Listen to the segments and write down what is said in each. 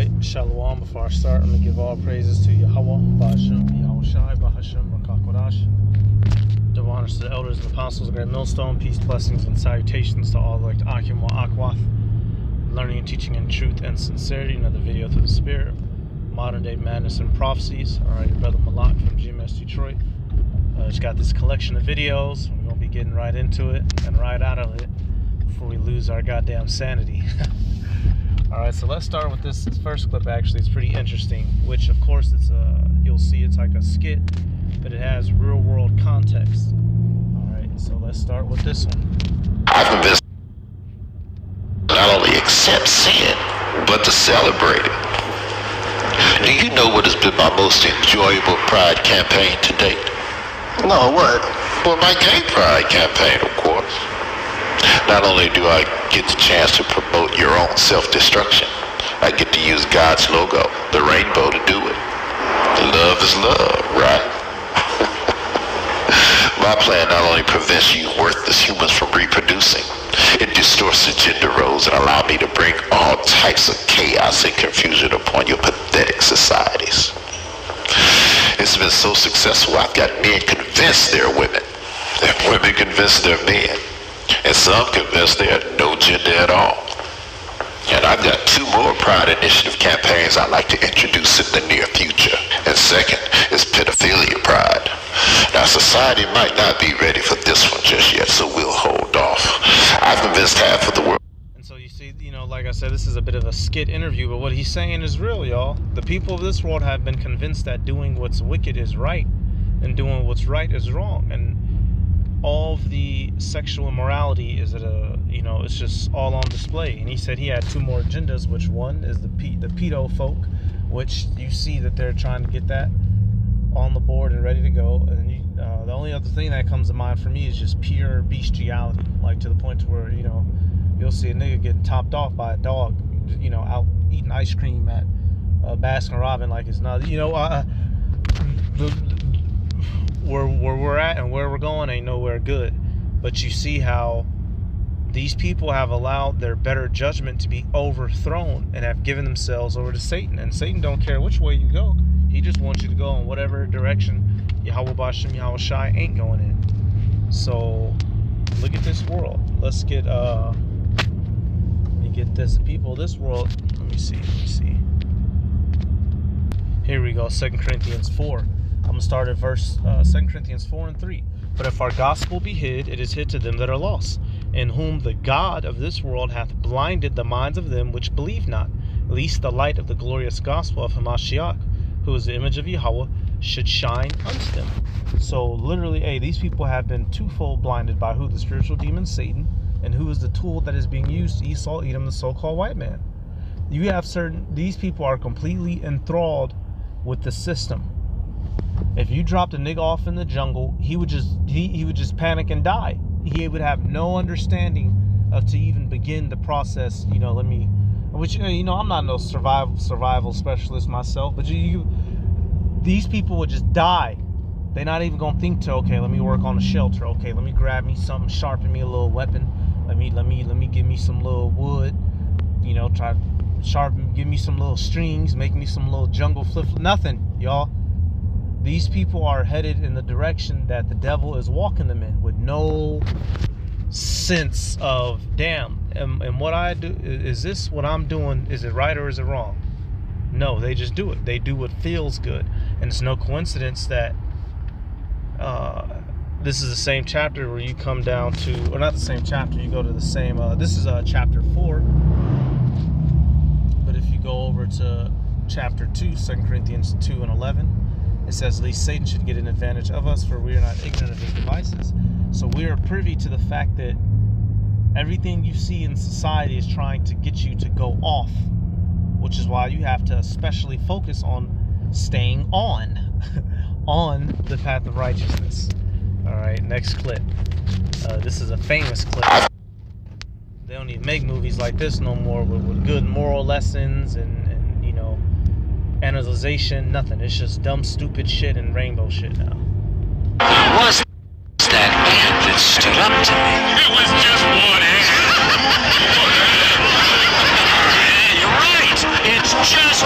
Alright, Shalom. Before I start, I'm going to give all praises to Yahweh, Ba'ashem, Yahushai, Ba'ashem, Rakakodash. Give honors to the elders and apostles, great millstone, peace, blessings, and salutations to all elect Akim wa Akwath, learning and teaching in truth and sincerity. Another video through the Spirit, modern day madness and prophecies. Alright, your brother Malak from GMS Detroit. Just got this collection of videos. We're going to be getting right into it and right out of it before we lose our goddamn sanity. Alright, so let's start with this first clip. Actually, it's pretty interesting, which of course it's you'll see it's like a skit, but it has real world context. Alright, so let's start with this one. I've convinced not only accept sin, but to celebrate it. Do you know what has been my most enjoyable pride campaign to date? No, what? Well, my gay pride campaign, of course. Not only do I get the chance to promote your own self-destruction, I get to use God's logo, the rainbow, to do it. Love is love, right? My plan not only prevents you worthless humans from reproducing, it distorts the gender roles and allows me to bring all types of chaos and confusion upon your pathetic societies. It's been so successful, I've got men convinced they're women, and women convinced they're men, and some convinced they have no gender at all. And I've got 2 more Pride Initiative campaigns I'd like to introduce in the near future. And second is pedophilia pride. Now, society might not be ready for this one just yet, so we'll hold off. I've convinced half of the world. And so you see, like I said, this is a bit of a skit interview, but what he's saying is real, y'all. The people of this world have been convinced that doing what's wicked is right and doing what's right is wrong. And all of the sexual immorality is it's just all on display. And he said he had 2 more agendas, which one is the pedo folk, which you see that they're trying to get that on the board and ready to go. And the only other thing that comes to mind for me is just pure bestiality, like to the point to where you'll see a nigga getting topped off by a dog, out eating ice cream at Baskin Robbins like it's not, where we're at and where we're going ain't nowhere good. But you see how these people have allowed their better judgment to be overthrown and have given themselves over to Satan. And Satan don't care which way you go. He just wants you to go in whatever direction Yahweh Bashem Yahushai ain't going in. So look at this world. Let's get let me get this. The people of this world. Let me see. Here we go. 2 Corinthians 4. I'm going to start at verse 2 Corinthians 4 and 3. But if our gospel be hid, it is hid to them that are lost, in whom the God of this world hath blinded the minds of them which believe not, lest the light of the glorious gospel of Hamashiach, who is the image of Yahweh, should shine unto them. So literally, these people have been twofold blinded by who? The spiritual demon Satan, and who is the tool that is being used to Esau, Edom, the so-called white man. You have these people are completely enthralled with the system. If you dropped a nigga off in the jungle, he would just panic and die. He would have no understanding of to even begin the process. I'm not no survival specialist myself, but these people would just die. They're not even gonna think okay, let me work on a shelter. Okay, let me grab me something, sharpen me a little weapon. Let me give me some little wood. Try to sharpen, give me some little strings, make me some little jungle flip. Nothing, y'all. These people are headed in the direction that the devil is walking them in, with no sense of, damn, and what I do, is this what I'm doing, is it right or is it wrong? No, they just do it. They do what feels good. And it's no coincidence that this is the same chapter where you come down to, or not the same chapter, you go to the same, this is chapter 4. But if you go over to chapter 2, 2 Corinthians 2 and 11, it says, lest Satan should get an advantage of us, for we are not ignorant of his devices. So we are privy to the fact that everything you see in society is trying to get you to go off, which is why you have to especially focus on staying on the path of righteousness. All right, next clip. This is a famous clip. They don't even make movies like this no more with good moral lessons and analyzation, nothing. It's just dumb, stupid shit and rainbow shit now. Was that ant that stood up to me? It was just one ant. Yeah, you're right. It's just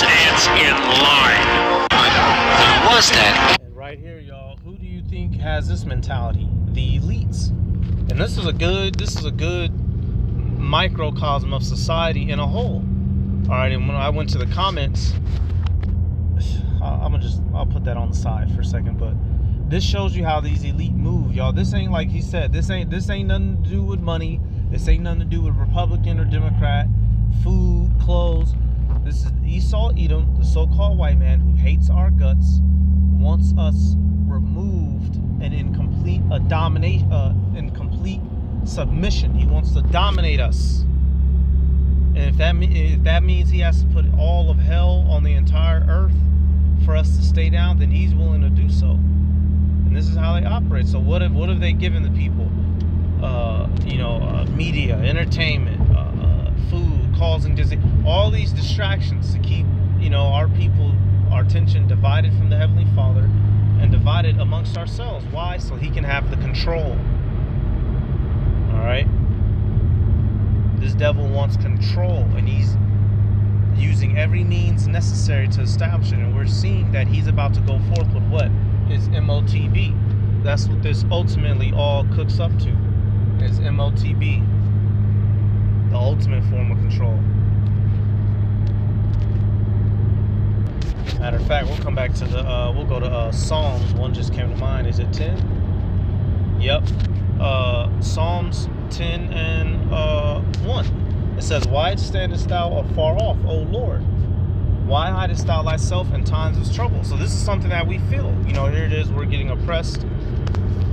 stands in line. Who was that? And right here, y'all, who do you think has this mentality? The elites. And this is a good microcosm of society in a whole. All right, and when I went to the comments, I'll put that on the side for a second, but this shows you how these elite move, y'all. This ain't, like he said, this ain't nothing to do with money. This ain't nothing to do with Republican or Democrat, food, clothes. This is Esau Edom, the so-called white man who hates our guts, wants us removed and in complete in complete submission. He wants to dominate us. And if that means he has to put all of hell on the entire earth for us to stay down, then he's willing to do so. And this is how they operate. So what have they given the people? Media, entertainment, food, causing disease, all these distractions to keep, our people, our attention divided from the Heavenly Father and divided amongst ourselves. Why? So he can have the control. All right. This devil wants control, and he's using every means necessary to establish it. And we're seeing that he's about to go forth with what? His MOTB. That's what this ultimately all cooks up to. Is MOTB. The ultimate form of control. Matter of fact, we'll come back to we'll go to Psalms. One just came to mind. Is it 10? Yep. Psalms 10 and 1. It says, "Why standest thou afar off, O Lord? Why hidest thou thyself in times of trouble?" So this is something that we feel. Here it is, we're getting oppressed.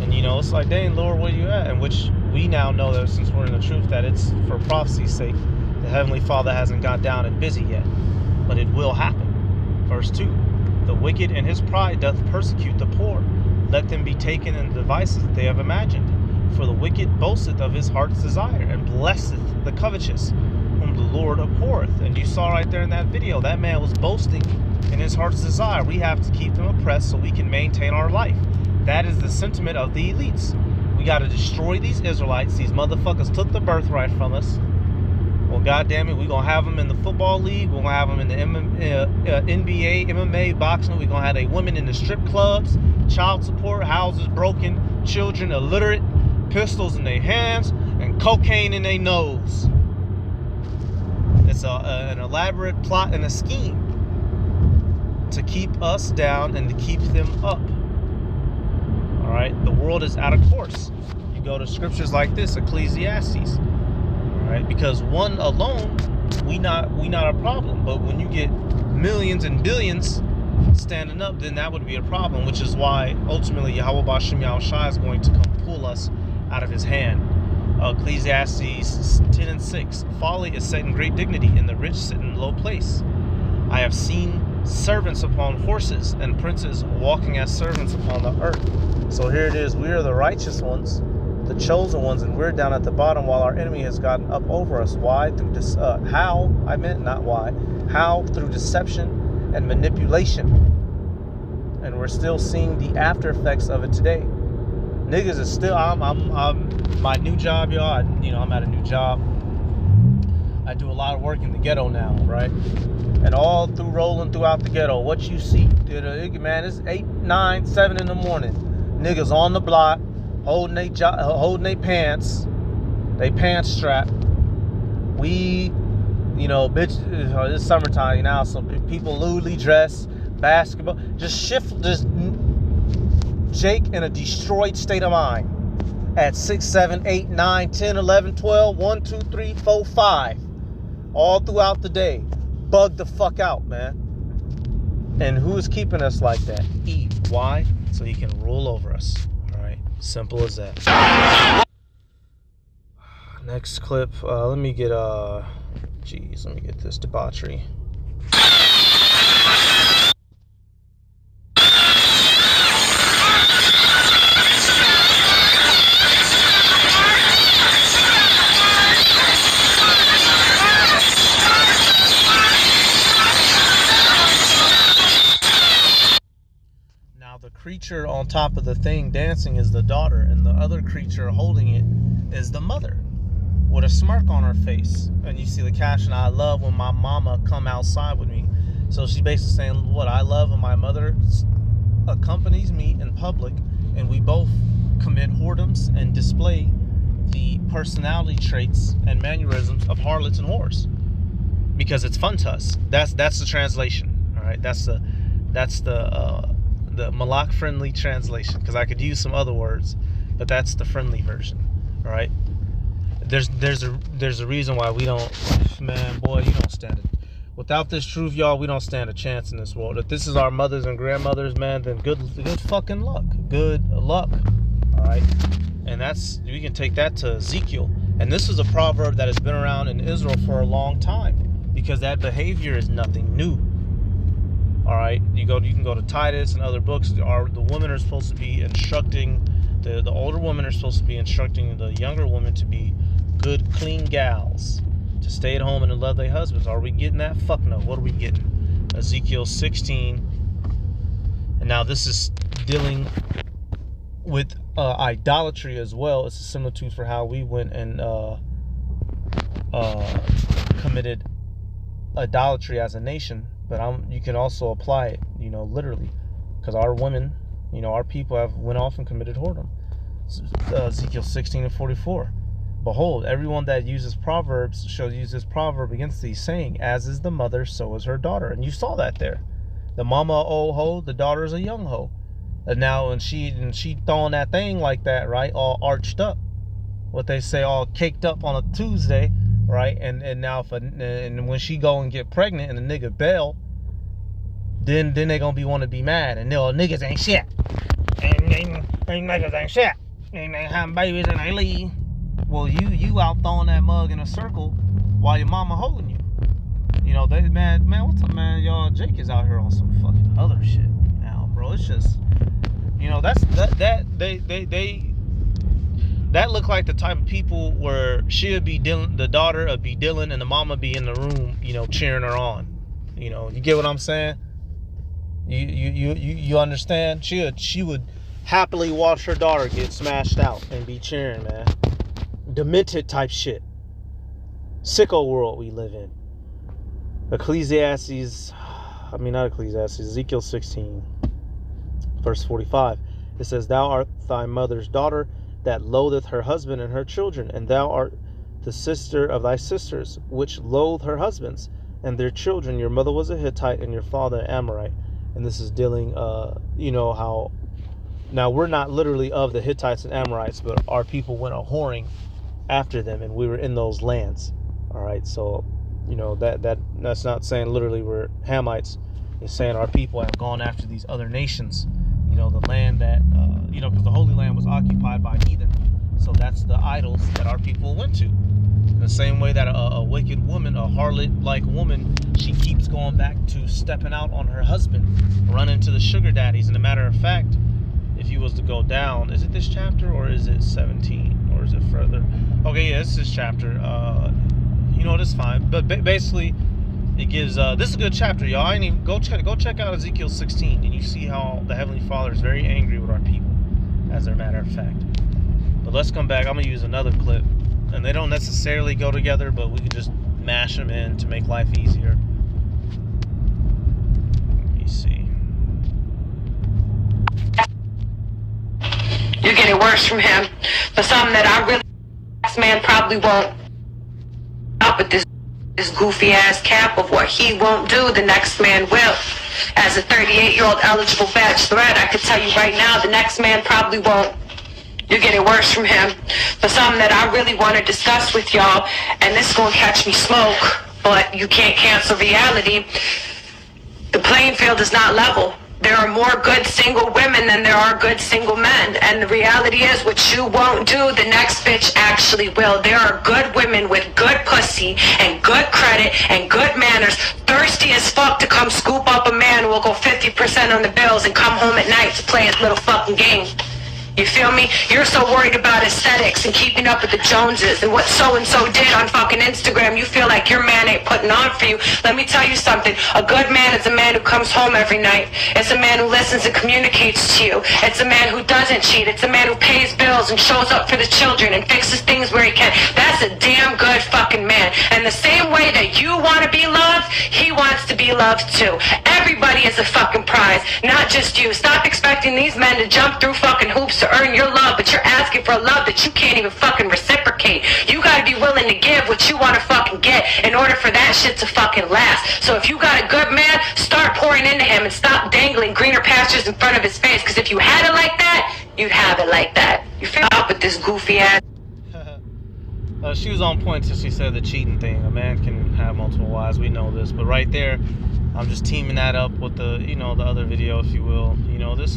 And, it's like, dang, Lord, where you at? And which we now know that since we're in the truth, that it's for prophecy's sake. The Heavenly Father hasn't got down and busy yet. But it will happen. Verse 2. "The wicked in his pride doth persecute the poor. Let them be taken in the devices that they have imagined. For the wicked boasteth of his heart's desire, and blesseth the covetous, whom the Lord abhorreth." And you saw right there in that video, that man was boasting in his heart's desire. We have to keep them oppressed so we can maintain our life. That is the sentiment of the elites. We got to destroy these Israelites. These motherfuckers took the birthright from us. Well, goddamn it, we're going to have them in the football league. We're going to have them in the NBA, MMA, boxing. We're going to have the women in the strip clubs, child support, houses broken, children illiterate, pistols in their hands, and cocaine in their nose. It's an elaborate plot and a scheme to keep us down and to keep them up. All right, the world is out of course. You go to scriptures like this, Ecclesiastes. All right, because one alone, we not a problem. But when you get millions and billions standing up, then that would be a problem. Which is why ultimately Yahweh Ba'Shem Yahushua is going to come pull us out of his hand. Ecclesiastes 10 and 6. "Folly is set in great dignity, and the rich sit in low place. I have seen servants upon horses, and princes walking as servants upon the earth." So here it is. We are the righteous ones, the chosen ones, and we're down at the bottom while our enemy has gotten up over us. Why? Through this. How? I meant not why. How? Through deception and manipulation. And we're still seeing the after effects of it today. Niggas is still. I'm my new job, y'all. I'm at a new job. I do a lot of work in the ghetto now, right? And all through rolling throughout the ghetto, what you see, man, it's 8, 9, 7 in the morning. Niggas on the block, holding they pants, they pants strap. We, bitch, it's summertime now, so people lewdly dressed, basketball, just Jake in a destroyed state of mind at 6, 7, 8, 9, 10, 11, 12, 1, 2, 3, 4, 5, all throughout the day. Bug the fuck out, man. And who is keeping us like that? Eve. Why? So he can rule over us. All right, simple as that. Next clip. Let me get this debauchery. Creature on top of the thing dancing is the daughter, and the other creature holding it is the mother with a smirk on her face. And you see the caption, "I love when my mama come outside with me." So she's basically saying, what I love when my mother accompanies me in public, and we both commit whoredoms and display the personality traits and mannerisms of harlots and whores, because it's fun to us. That's the translation. All right, that's the Malak friendly translation, because I could use some other words, but that's the friendly version. All right. There's a reason why we don't, man, boy, you don't stand it. Without this truth, y'all, we don't stand a chance in this world. If this is our mothers and grandmothers, man, then good fucking luck. Good luck. All right. And we can take that to Ezekiel. And this is a proverb that has been around in Israel for a long time, because that behavior is nothing new. All right. You can go to Titus and other books. The women are supposed to be instructing, the older women are supposed to be instructing the younger women to be good, clean gals, to stay at home and to love their husbands. Are we getting that? Fuck no. What are we getting? Ezekiel 16. And now this is dealing with idolatry as well. It's a similitude for how we went and committed idolatry as a nation. But you can also apply it, literally, because our women, our people have went off and committed whoredom. Ezekiel 16:44. Behold, everyone that uses proverbs shall use this proverb against thee, saying, as is the mother, so is her daughter. And you saw that there. The mama a old hoe, the daughter is a young hoe. And now, and she throwing that thing like that, right? All arched up. What they say, all caked up on a Tuesday, right? And now, and when she go and get pregnant and the nigga bail, then they gonna want to be mad. And niggas ain't shit. And niggas ain't shit. And they having babies and they leave. Well, you out throwing that mug in a circle while your mama holding you. Man, what's up, man? Y'all, Jake is out here on some fucking other shit now, bro. It's just, that look like the type of people where she'll be Dylan, the daughter would be Dylan, and the mama be in the room, cheering her on. You get what I'm saying? You understand? She would happily watch her daughter get smashed out and be cheering, man. Demented type shit. Sicko world we live in. Ezekiel 16, verse 45. It says, thou art thy mother's daughter that loatheth her husband and her children, and thou art the sister of thy sisters, which loathe her husbands and their children. Your mother was a Hittite and your father an Amorite. And this is dealing, how, now we're not literally of the Hittites and Amorites, but our people went a whoring after them, and we were in those lands. All right, so that's not saying literally we're Hamites. It's saying our people have gone after these other nations, the land that because the Holy Land was occupied by heathen. So that's the idols that our people went to. In the same way that a wicked woman, a harlot like woman, she keeps going back to stepping out on her husband, running to the sugar daddies. And a matter of fact, if you was to go down, is it this chapter or is it 17 or is it further? Okay, yeah, it's this chapter. It's fine. But basically, it gives. This is a good chapter, y'all. I ain't even go check out Ezekiel 16, and you see how the Heavenly Father is very angry with our people, as a matter of fact. But let's come back. I'm gonna use another clip, and they don't necessarily go together, but we can just mash them in to make life easier. Let me see. You're getting worse from him. For something that I really, this man probably won't up with this goofy ass cap of what he won't do, the next man will. As a 38-year-old eligible bachelorette, I could tell you right now, the next man probably won't. You're getting worse from him. For something that I really want to discuss with y'all, and this is going to catch me smoke, but you can't cancel reality. The playing field is not level. There are more good single women than there are good single men. And the reality is, what you won't do, the next bitch actually will. There are good women with good pussy and good credit and good manners, thirsty as fuck to come scoop up a man who will go 50% on the bills and come home at night to play his little fucking game. You feel me? You're so worried about aesthetics and keeping up with the Joneses and what so-and-so did on fucking Instagram. You feel like your man ain't putting on for you. Let me tell you something. A good man is a man who comes home every night. It's a man who listens and communicates to you. It's a man who doesn't cheat. It's a man who pays bills and shows up for the children and fixes things where he can. That's a damn good fucking man. And the same way that you want to be loved, he wants to be be loved too. Everybody is a fucking prize, not just you. Stop expecting these men to jump through fucking hoops to earn your love, but you're asking for a love that you can't even fucking reciprocate. You gotta be willing to give what you wanna fucking get in order for that shit to fucking last. So if you got a good man, start pouring into him and stop dangling greener pastures in front of his face, because if you had it like that, you'd have it like that. You feel up with this goofy ass. She was on point till she said the cheating thing. A man can have multiple wives. We know this, but right there, I'm just teaming that up with the, the other video, if you will. This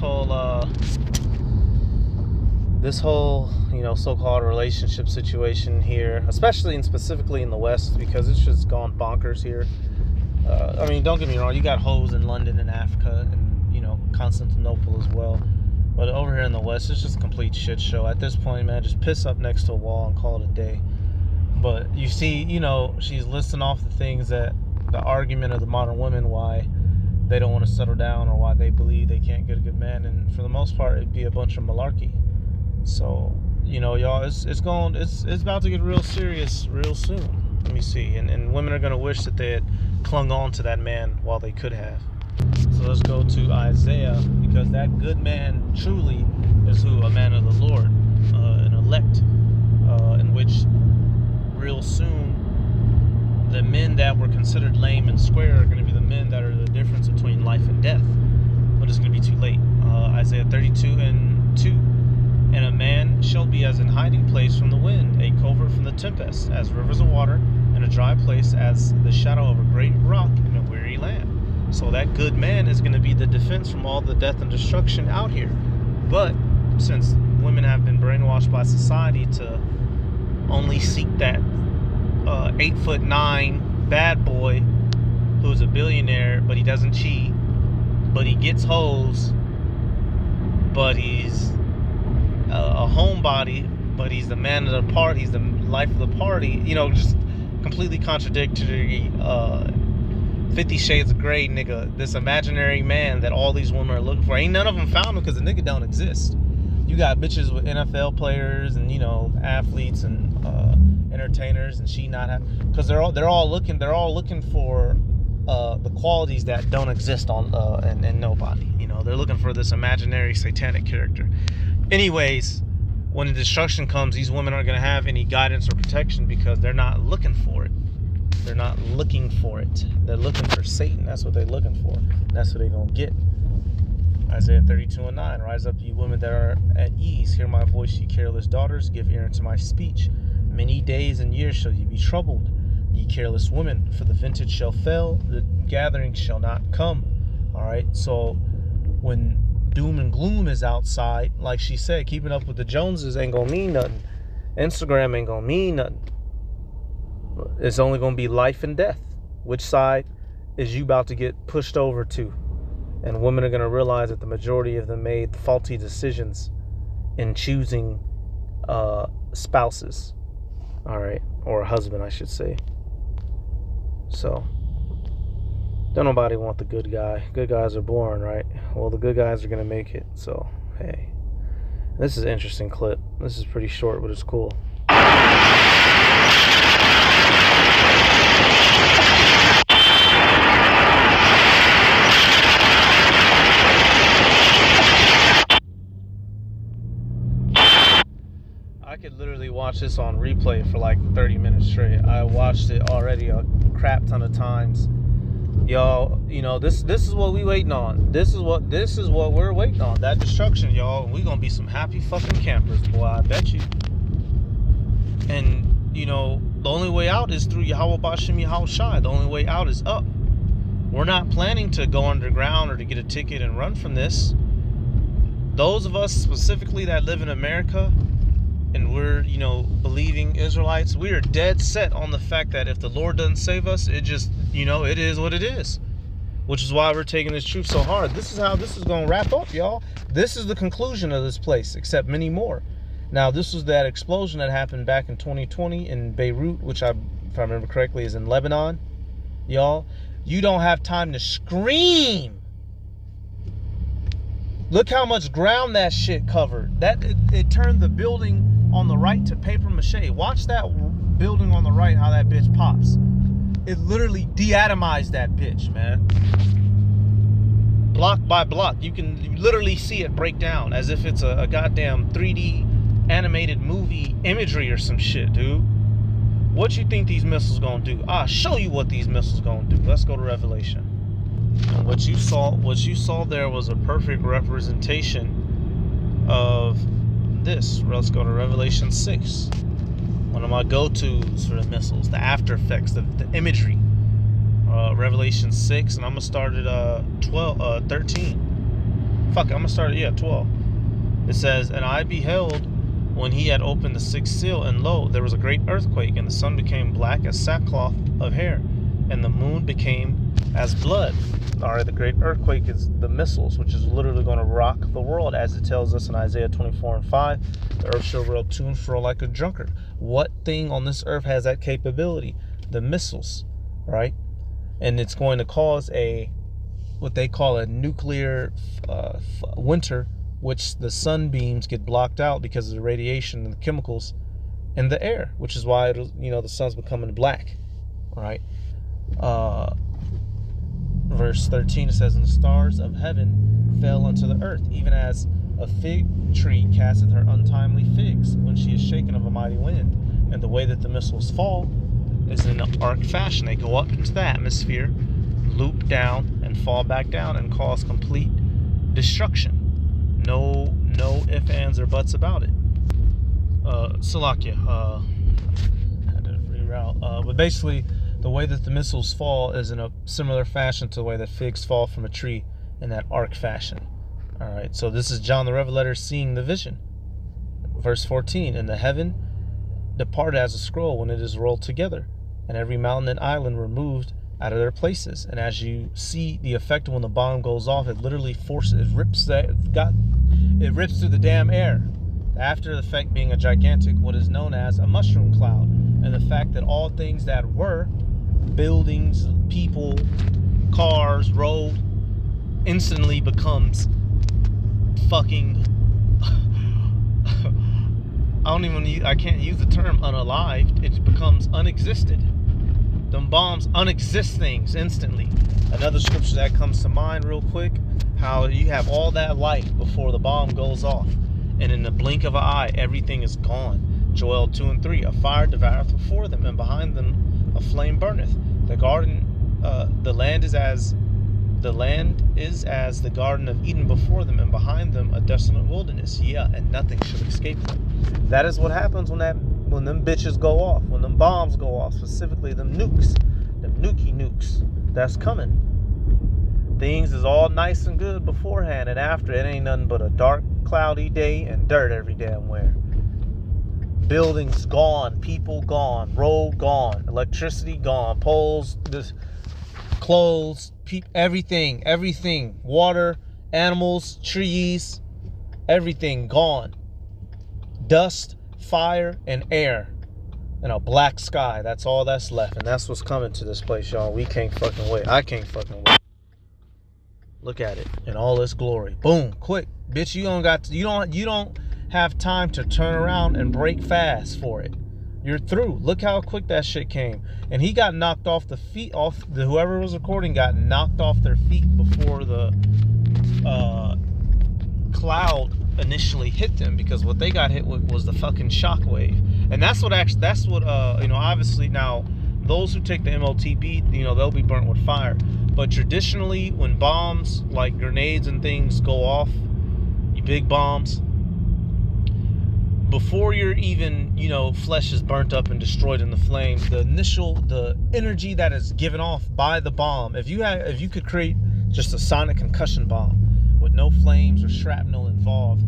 whole, so-called relationship situation here, especially and specifically in the West, because it's just gone bonkers here. I mean, don't get me wrong. You got hoes in London and Africa and, Constantinople as well. But over here in the West, it's just a complete shit show. At this point, man, just piss up next to a wall and call it a day. But you see, she's listing off the things that the argument of the modern women, why they don't want to settle down or why they believe they can't get a good man. And for the most part, it'd be a bunch of malarkey. So, y'all, it's about to get real serious real soon. Let me see. And women are going to wish that they had clung on to that man while they could have. So let's go to Isaiah, because that good man truly is who? A man of the Lord, an elect, in which real soon the men that were considered lame and square are going to be the men that are the difference between life and death. But it's going to be too late. Isaiah 32:2. And a man shall be as an hiding place from the wind, a covert from the tempest, as rivers of water, and a dry place as the shadow of a great rock in a weary land. So that good man is going to be the defense from all the death and destruction out here. But since women have been brainwashed by society to only seek that 8'9" bad boy who's a billionaire, but he doesn't cheat, but he gets hoes, but he's a homebody, but he's the man of the party, he's the life of the party, just completely contradictory. 50 Shades of Grey, nigga. This imaginary man that all these women are looking for. Ain't none of them found him because the nigga don't exist. You got bitches with NFL players and athletes and entertainers, and she not have, because they're all looking for the qualities that don't exist on and nobody. They're looking for this imaginary satanic character. Anyways, when the destruction comes, these women aren't going to have any guidance or protection because they're not looking for it. They're not looking for it. They're looking for Satan. That's what they're looking for. That's what they're going to get. Isaiah 32:9. Rise up, ye women that are at ease. Hear my voice, ye careless daughters. Give ear unto my speech. Many days and years shall ye be troubled, ye careless women. For the vintage shall fail, the gathering shall not come. All right. So when doom and gloom is outside, like she said, keeping up with the Joneses ain't going to mean nothing. Instagram ain't going to mean nothing. It's only going to be life and death. Which side is you about to get pushed over to? And women are going to realize that the majority of them made faulty decisions in choosing spouses. All right. Or a husband, I should say. So, don't nobody want the good guy. Good guys are born, right? Well, the good guys are going to make it. So, hey. This is an interesting clip. This is pretty short, but it's cool. I could literally watch this on replay for like 30 minutes straight. I watched it already a crap ton of times. Y'all, this is what we waiting on. This is what we're waiting on. That destruction, y'all. We gonna be some happy fucking campers, boy. I bet you. And the only way out is through Yahweh Bashem Yahweh Shai. The only way out is up. We're not planning to go underground or to get a ticket and run from this. Those of us specifically that live in America, and we're, believing Israelites, we are dead set on the fact that if the Lord doesn't save us, it just, it is what it is. Which is why we're taking this truth so hard. This is how this is going to wrap up, y'all. This is the conclusion of this place, except many more. Now, this was that explosion that happened back in 2020 in Beirut, which if I remember correctly, is in Lebanon. Y'all, you don't have time to scream. Look how much ground that shit covered. It turned the building on the right to paper mache. Watch that building on the right, how that bitch pops. It literally deatomized that bitch, man. Block by block. You can literally see it break down as if it's a goddamn 3D animated movie imagery or some shit, dude. What you think these missiles gonna do? I'll show you what these missiles gonna do. Let's go to Revelation. And what you saw there was a perfect representation of this. Let's go to Revelation 6. One of my go-tos for the missiles, the after effects, the imagery. Revelation 6, and I'm gonna start at 13. Fuck it, I'm gonna start at 12. It says, "And I beheld when he had opened the sixth seal, and lo, there was a great earthquake, and the sun became black as sackcloth of hair, and the moon became as blood." Alright, the great earthquake is the missiles, which is literally going to rock the world, as it tells us in Isaiah 24:5. The earth shall roll to and fro like a drunkard. What thing on this earth has that capability? The missiles, right? And it's going to cause what they call a nuclear winter, which the sunbeams get blocked out because of the radiation and the chemicals in the air, which is why the sun's becoming black, right? Verse 13, it says, "And the stars of heaven fell unto the earth, even as a fig tree casteth her untimely figs when she is shaken of a mighty wind. And the way that the missiles fall is in an arc fashion. They go up into the atmosphere, loop down, and fall back down, and cause complete destruction. No ifs, ands, or buts about it." Salakia. I had to reroute. But basically, the way that the missiles fall is in a similar fashion to the way that figs fall from a tree, in that arc fashion. Alright, so this is John the Revelator seeing the vision. Verse 14, "And the heaven departed as a scroll when it is rolled together, and every mountain and island removed out of their places." And as you see the effect when the bomb goes off, it literally forces, it rips through the damn air. The after effect being a gigantic, what is known as a mushroom cloud, and the fact that all things that were buildings, people, cars, road, instantly becomes fucking I can't use the term unalived. It becomes unexisted. Them bombs unexist things instantly. Another scripture that comes to mind real quick, how you have all that light before the bomb goes off, and in the blink of an eye everything is gone. Joel 2:3, "A fire devoureth before them, and behind them a flame burneth. The land is as the Garden of Eden before them, and behind them a desolate wilderness. Yeah, and nothing shall escape them." That is what happens when them bitches go off, when them bombs go off, specifically them nukes, them nukes. That's coming. Things is all nice and good beforehand, and after it ain't nothing but a dark, cloudy day and dirt every damn where. Buildings gone, people gone, road gone, electricity gone, poles, clothes, everything, water, animals, trees, everything gone. Dust, fire, and air, and a black sky. That's all that's left, and that's what's coming to this place, y'all. We can't fucking wait. I can't fucking wait. Look at it in all its glory. Boom, quick, bitch. You don't have time to turn around and break fast for it. You're through. Look how quick that shit came. And he got knocked off the feet. Whoever was recording got knocked off their feet before the cloud initially hit them, because what they got hit with was the fucking shockwave. And that's what obviously now those who take the MOTB, they'll be burnt with fire. But traditionally, when bombs like grenades and things go off, you big bombs, before you're even, flesh is burnt up and destroyed in the flames, the energy that is given off by the bomb, if you could create just a sonic concussion bomb with no flames or shrapnel involved,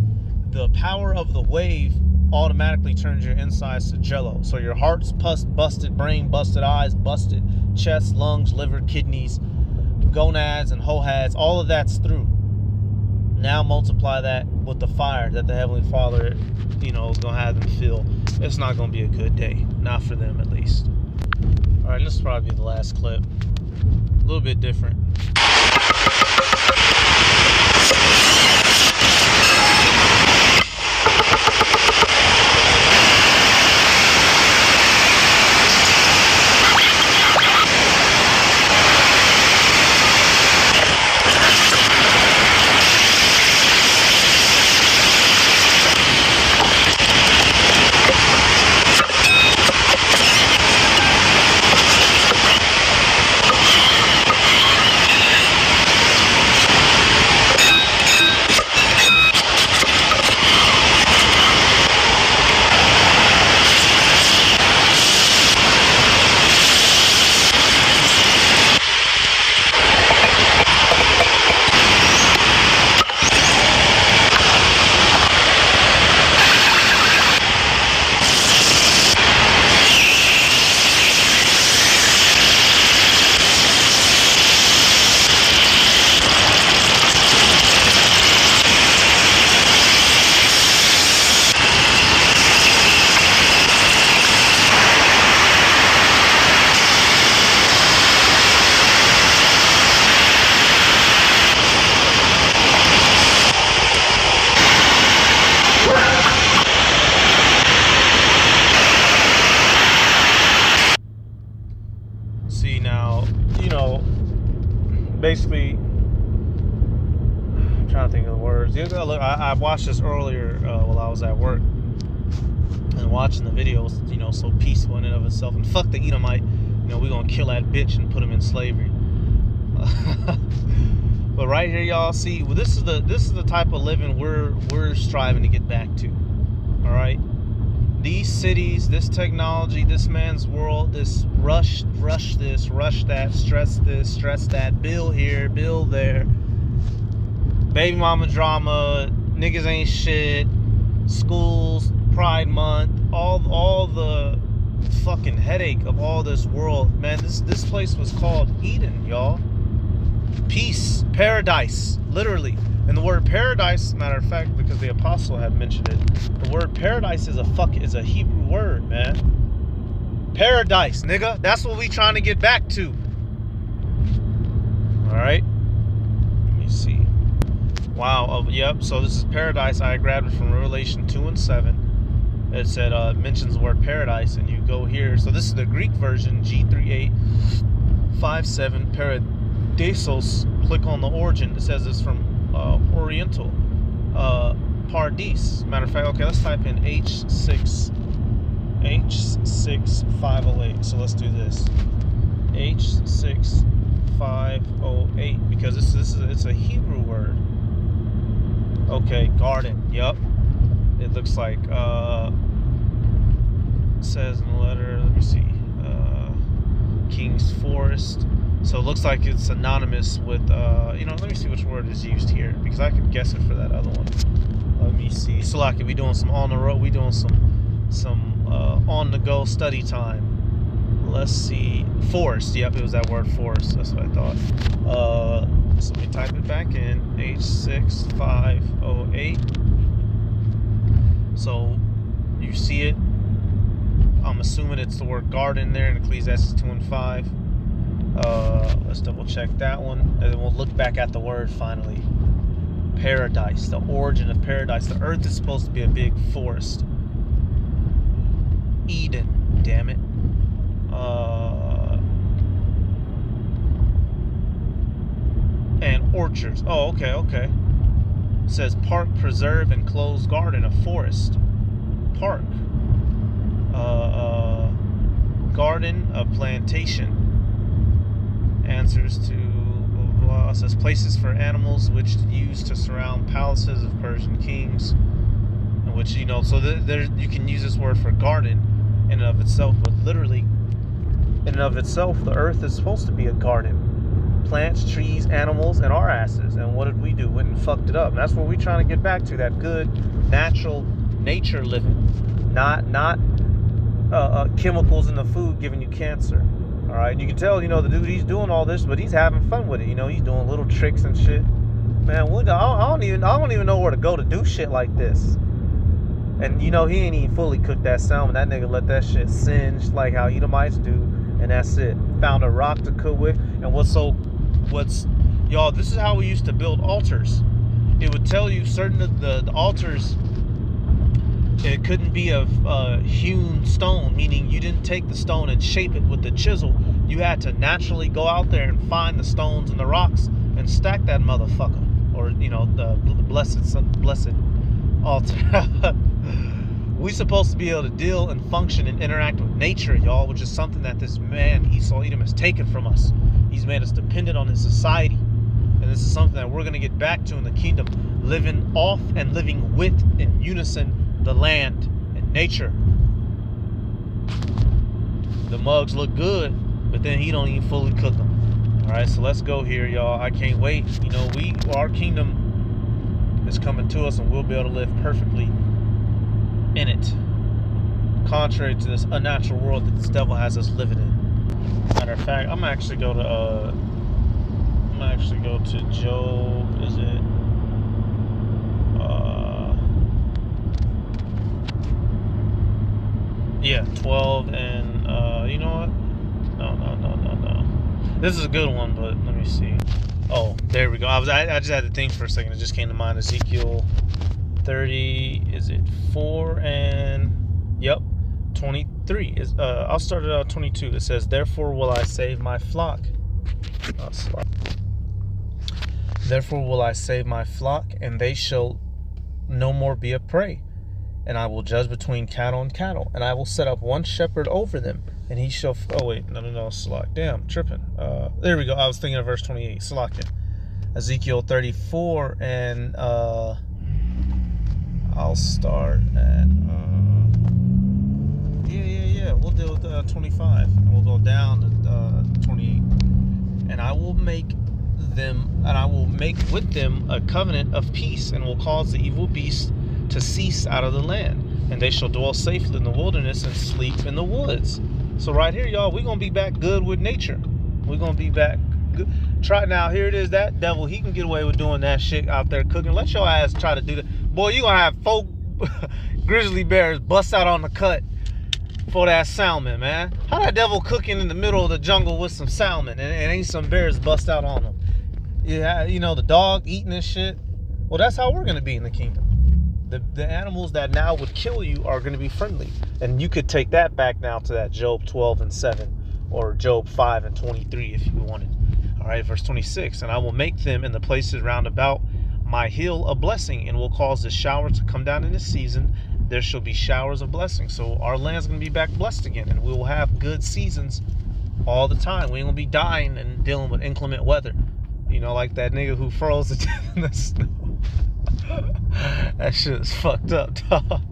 the power of the wave automatically turns your insides to jello. So your heart's busted, brain busted, eyes busted, chest, lungs, liver, kidneys, gonads, and hohads, all of that's through. Now multiply that with the fire that the Heavenly Father, is going to have them feel. It's not going to be a good day. Not for them, at least. All right, this is probably the last clip. A little bit different. basically, I'm trying to think of the words. Look, I watched this earlier while I was at work and watching the videos. You know, so peaceful in and of itself. And fuck the Edomite. You know, we're gonna kill that bitch and put him in slavery. But right here, y'all see. Well, this is the type of living we're striving to get back to. All right. These cities, this technology, this man's world, this rush this, rush that, stress this, stress that, bill here, bill there, baby mama drama, niggas ain't shit, schools, Pride Month, all the fucking headache of all this world. Man, this place was called Eden, y'all. Peace, paradise, literally. And the word paradise, matter of fact, because the apostle had mentioned it, the word paradise is a Hebrew word, man. Paradise, nigga. That's what we trying to get back to. All right. Let me see. Wow. Yep. So this is paradise. I grabbed it from Revelation 2:7. It said mentions the word paradise, and you go here. So this is the Greek version, G3857 paradisos. Click on the origin. It says it's from Oriental, Paradis. Matter of fact, okay, let's type in H6508. So let's do this. H6508, because it's a Hebrew word. Okay, garden. Yep. It looks like it says in the letter. Let me see. King's Forest. So it looks like it's synonymous with, let me see which word is used here, because I could guess it for that other one. Let me see. So like, we doing some on the road, we doing some on the go study time. Let's see. Forest. Yep, it was that word forest. That's what I thought. So let me type it back in. H6508. So you see it. I'm assuming it's the word garden there in Ecclesiastes 2:5. Let's double check that one, and then we'll look back at the word finally. Paradise, the origin of paradise. The earth is supposed to be a big forest. Eden, damn it. And orchards. Oh, okay. It says park, preserve, and closed garden, a forest. Park. Garden, a plantation. Answers to blah, says places for animals which used to surround palaces of Persian kings, which so there you can use this word for garden in and of itself, but literally in and of itself the earth is supposed to be a garden. Plants, trees, animals, and our asses. And what did we do? Went and fucked it up. And that's what we're trying to get back to, that good natural nature living, not chemicals in the food giving you cancer. All right, and you can tell, the dude, he's doing all this, but he's having fun with it. He's doing little tricks and shit. Man, I don't even know where to go to do shit like this. And he ain't even fully cooked that salmon. That nigga let that shit singe like how Edomites do, and that's it. Found a rock to cook with. And y'all, this is how we used to build altars. It would tell you certain of the altars. It couldn't be of hewn stone, meaning you didn't take the stone and shape it with the chisel. You had to naturally go out there and find the stones and the rocks and stack that motherfucker. Or, the blessed altar. We supposed to be able to deal and function and interact with nature, y'all, which is something that this man, Esau Edom, has taken from us. He's made us dependent on his society. And this is something that we're going to get back to in the kingdom, living off and living with in unison the land and nature. The mugs look good, but then he don't even fully cook them. All right, so let's go here, y'all. I can't wait. Our kingdom is coming to us, and we'll be able to live perfectly in it, contrary to this unnatural world that this devil has us living in. Matter of fact, I'm gonna actually go to Job. Is it? Yeah, 12 and you know what? No. This is a good one, but let me see. Oh, there we go. I just had to think for a second. It just came to mind. Ezekiel 30. Is it 4 and? Yep, 23. I'll start it out 22. It says, "Therefore will I save my flock." Therefore will I save my flock, and they shall no more be a prey. And I will judge between cattle and cattle, and I will set up one shepherd over them, and he shall... Oh, wait, no, Salak. Damn, tripping. There we go. I was thinking of verse 28. Salakia. Ezekiel 34, and I'll start at... Yeah. We'll deal with 25, and we'll go down to 28. And I will make with them a covenant of peace, and will cause the evil beast to cease out of the land, and they shall dwell safely in the wilderness and sleep in the woods. So right here, y'all, we're gonna be back good with nature. We're gonna be back good. Try now. Here it is. That devil, he can get away with doing that shit out there cooking. Let your ass try to do that. Boy, you gonna have 4 grizzly bears bust out on the cut for that salmon, man. How that devil cooking in the middle of the jungle with some salmon and ain't some bears bust out on them? Yeah, you know, the dog eating this shit. Well, that's how we're gonna be in the kingdom. The animals that now would kill you are going to be friendly. And you could take that back now to that Job 12 and 7 or Job 5 and 23 if you wanted. All right, verse 26. And I will make them in the places round about my hill a blessing, and will cause the shower to come down in the season. There shall be showers of blessing. So our land's going to be back blessed again, and we will have good seasons all the time. We ain't going to be dying and dealing with inclement weather. You know, like that nigga who froze to death in the snow. That shit is fucked up, dog.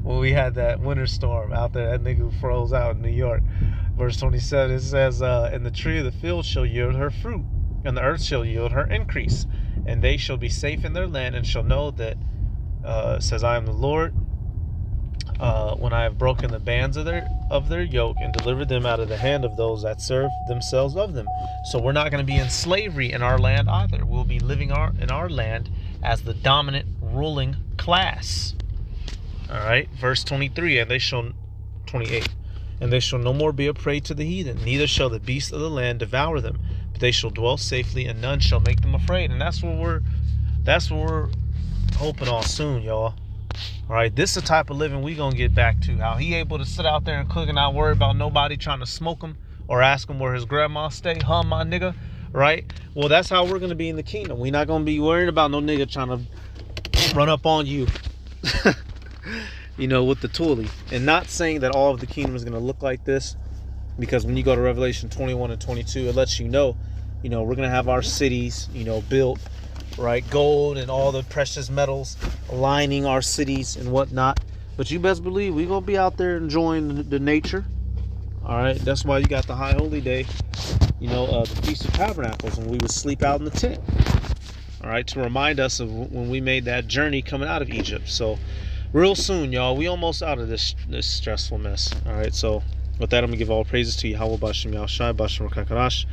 When we had that winter storm out there, that nigga who froze out in New York. Verse 27, it says, and the tree of the field shall yield her fruit, and the earth shall yield her increase, and they shall be safe in their land, and shall know that, it says, I am the Lord, when I have broken the bands of their yoke, and delivered them out of the hand of those that serve themselves of them. So we're not going to be in slavery in our land either. We'll be living in our land as the dominant ruling class. All right, verse 23, and they shall 28, and they shall no more be a prey to the heathen, neither shall the beasts of the land devour them, but they shall dwell safely, and none shall make them afraid. And that's what we're hoping on soon, y'all. All right, this is the type of living we gonna get back to. How he able to sit out there and cook and not worry about nobody trying to smoke him or ask him where his grandma stay. Huh, my nigga? Right? Well, that's how we're gonna be in the kingdom. We're not gonna be worried about no nigga trying to run up on you, you know, with the toolie. And not saying that all of the kingdom is gonna look like this, because when you go to Revelation 21 and 22, it lets you know, we're gonna have our cities, built, right? Gold and all the precious metals lining our cities and whatnot. But you best believe we're gonna be out there enjoying the nature. All right, that's why you got the High Holy Day, the Feast of Tabernacles, and we would sleep out in the tent. All right, to remind us of when we made that journey coming out of Egypt. So real soon, y'all, we almost out of this stressful mess. All right, so with that, I'm gonna give all praises to Yahweh Bashem Yahushai, Bashem Rakakarash,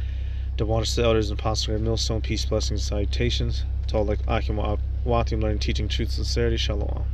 the waters to the elders and apostles of Millstone, peace, blessings, salutations to all like Akim Watim, learning, teaching truth, sincerity, Shalom.